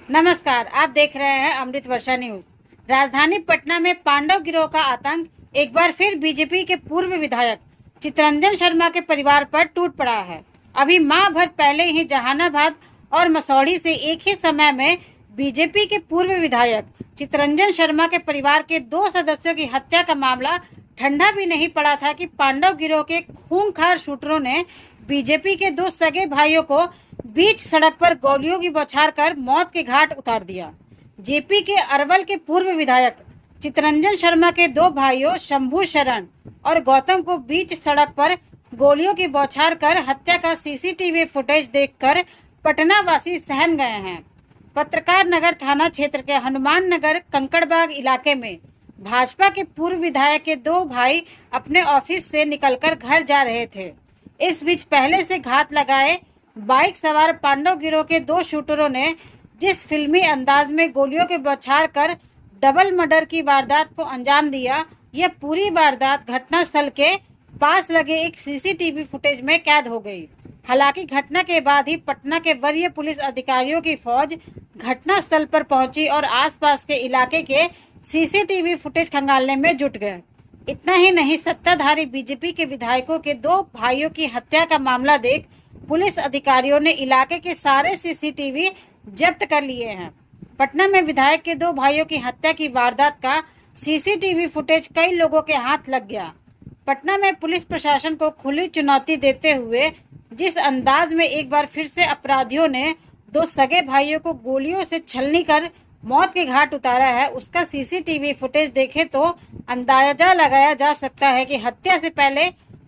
नमस्कार, आप देख रहे हैं अमृत वर्षा न्यूज। राजधानी पटना में पांडव गिरोह का आतंक एक बार फिर बीजेपी के पूर्व विधायक चितरंजन शर्मा के परिवार पर टूट पड़ा है। अभी माह भर पहले ही जहानाबाद और मसौढ़ी से एक ही समय में बीजेपी के पूर्व विधायक चितरंजन शर्मा के परिवार के 2 सदस्यों की हत्या का मामला ठंडा भी नहीं पड़ा था कि पांडव गिरोह के खूंखार शूटरों ने बीजेपी के 2 सगे भाइयों को बीच सड़क पर गोलियों की बौछार कर मौत के घाट उतार दिया। जेपी के अरवल के पूर्व विधायक चितरंजन शर्मा के 2 भाइयों शंभू शरण और गौतम को बीच सड़क पर गोलियों की बौछार कर हत्या का सीसीटीवी फुटेज देखकर पटना वासी सहम गए हैं। पत्रकार नगर थाना क्षेत्र के हनुमान नगर कंकड़बाग इलाके में भाजपा के पूर्व विधायक के 2 भाई अपने ऑफिस से निकलकर घर जा रहे थे। इस बीच पहले से घात लगाए बाइक सवार पांडव गिरोह के 2 शूटरों ने जिस फिल्मी अंदाज में गोलियों के बौछार कर डबल मर्डर की वारदात को अंजाम दिया, यह पूरी वारदात घटनास्थल के पास लगे एक सीसीटीवी फुटेज में कैद हो गई। हालांकि घटना के बाद ही पटना के वरीय पुलिस अधिकारियों की फौज घटनास्थल पर पहुंची और आसपास के इलाके के सीसीटीवी फुटेज खंगालने में जुट गए। इतना ही नहीं, सत्ताधारी बीजेपी के विधायकों के 2 भाइयों की हत्या का मामला देख पुलिस अधिकारियों ने इलाके के सारे सीसीटीवी जब्त कर लिए हैं। पटना में विधायक के 2 भाइयों की हत्या की वारदात का सीसीटीवी फुटेज कई लोगों के हाथ लग गया। पटना में पुलिस प्रशासन को खुली चुनौती देते हुए जिस अंदाज में एक बार फिर से अपराधियों ने 2 सगे भाइयों को गोलियों से छलनी कर मौत के घाट उतारा है, उसका सीसीटीवी फुटेज देखे तो अंदाजा लगाया जा सकता है कि हत्या से पहले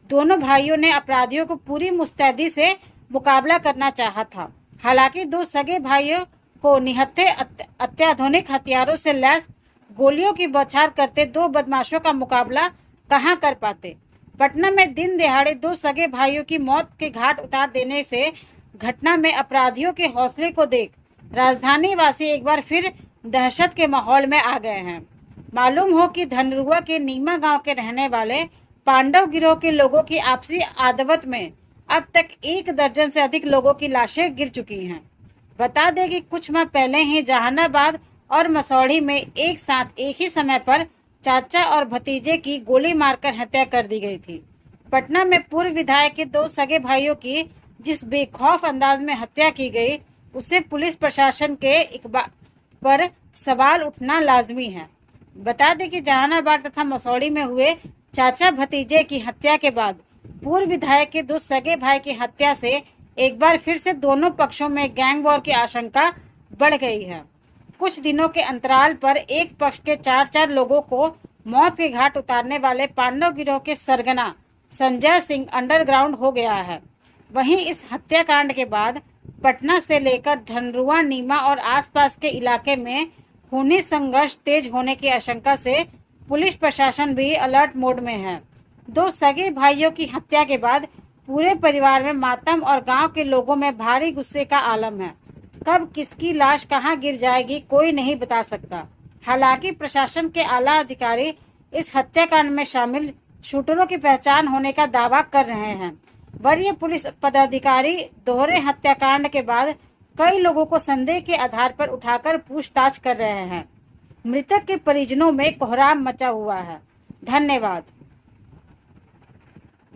दोनों भाइयों ने अपराधियों को पूरी मुस्तैदी से मुकाबला करना चाहा था। हालांकि 2 सगे भाइयों को निहत्थे अत्याधुनिक हथियारों से लैस गोलियों की बौछार करते 2 बदमाशों का मुकाबला कहां कर पाते। पटना में दिन दिहाड़े 2 सगे भाइयों की मौत के घाट उतार देने से घटना में अपराधियों के हौसले को देख राजधानी वासी एक बार फिर दहशत के माहौल में आ गए हैं। मालूम हो कि धनरुआ के नीमा गांव के रहने वाले पांडव गिरोह के लोगों की आपसी आदवत में अब तक 1 दर्जन से अधिक लोगों की लाशें गिर चुकी हैं। बता दें कि कुछ माह पहले ही जहानाबाद और मसौढ़ी में एक साथ एक ही समय पर चाचा और भतीजे की गोली मारकर हत्या कर दी गई थी। पटना में पूर्व विधायक के 2 सगे भाइयों की जिस बेखौफ अंदाज में हत्या की गई, उससे पुलिस प्रशासन के इकबाल पर सवाल उठना लाजमी है। बता दें कि जहानाबाद तथा मसौढ़ी में हुए चाचा भतीजे की हत्या के बाद पूर्व विधायक के 2 सगे भाई की हत्या से एक बार फिर से दोनों पक्षों में गैंग वॉर की आशंका बढ़ गई है। कुछ दिनों के अंतराल पर एक पक्ष के 4-4 लोगों को मौत के घाट उतारने वाले पांडव गिरोह के सरगना संजय सिंह अंडरग्राउंड हो गया है। वहीं इस हत्याकांड के बाद पटना से लेकर धनरुआ, नीमा और आसपास के इलाके में खूनी संघर्ष तेज होने की आशंका से पुलिस प्रशासन भी अलर्ट मोड में है। 2 सगे भाइयों की हत्या के बाद पूरे परिवार में मातम और गांव के लोगों में भारी गुस्से का आलम है। कब किसकी लाश कहां गिर जाएगी कोई नहीं बता सकता। हालांकि प्रशासन के आला अधिकारी इस हत्याकांड में शामिल शूटरों की पहचान होने का दावा कर रहे हैं। वरीय पुलिस पदाधिकारी दोहरे हत्याकांड के बाद कई लोगों को संदेह के आधार पर उठाकर पूछताछ कर रहे हैं। मृतक के परिजनों में कोहराम मचा हुआ है। धन्यवाद।